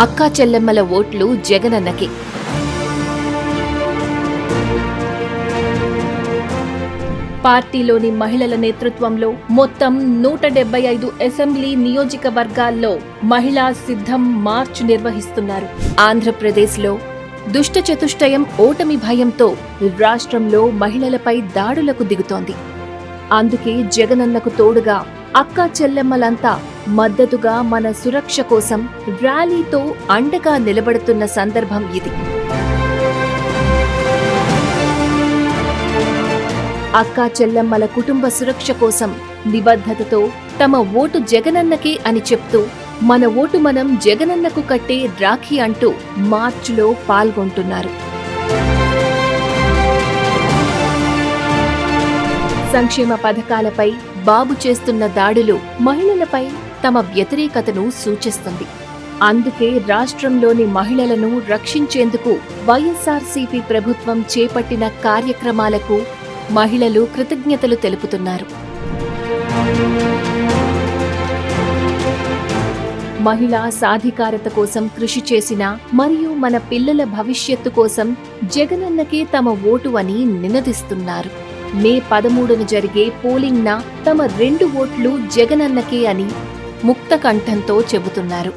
అక్కా చెల్లెమ్మల ఓట్లు జగనన్నకి. పార్టీలోని మహిళల నేతృత్వంలో మొత్తం 175 అసెంబ్లీ నియోజకవర్గాల్లో మహిళా సిద్ధం మార్చ్ నిర్వహిస్తున్నారు. ఆంధ్రప్రదేశ్లో దుష్ట చతుష్టయం ఓటమి భయంతో రాష్ట్రంలో మహిళలపై దాడులకు దిగుతోంది. అందుకే జగనన్నకు తోడుగా అక్కా చెల్లెమ్మలంతా మద్దతుగా మన సురక్ష కోసం ర్యాలీతో అండగా నిలబడుతున్న సందర్భం ఇది. అక్కా చెల్లెమ్మల కుటుంబ సురక్ష కోసం నిబద్ధతతో తమ ఓటు జగనన్నకే అని చెప్తూ మన ఓటు మనం జగనన్నకు కట్టే రాఖీ అంటూ మార్చిలో పాల్గొంటున్నారు. సంక్షేమ పథకాలపై బాబు చేస్తున్న దాడులు మహిళలపై తమ వ్యతిరేకతను సూచిస్తుంది. అందుకే రాష్ట్రంలోని మహిళలను రక్షించేందుకు వైఎస్ఆర్సీపీ ప్రభుత్వం చేపట్టిన కార్యక్రమాలకు మహిళలు కృతజ్ఞతలు తెలుపుతున్నారు. మహిళా సాధికారత కోసం కృషి చేసిన మరియు మన పిల్లల భవిష్యత్తు కోసం జగనన్నకే తమ ఓటు అని నినదిస్తున్నారు. మే 13న జరిగే పోలింగ్న తమ 2 ఓట్లు జగనన్నకే అని ముక్త కంఠంతో చెబుతున్నారు.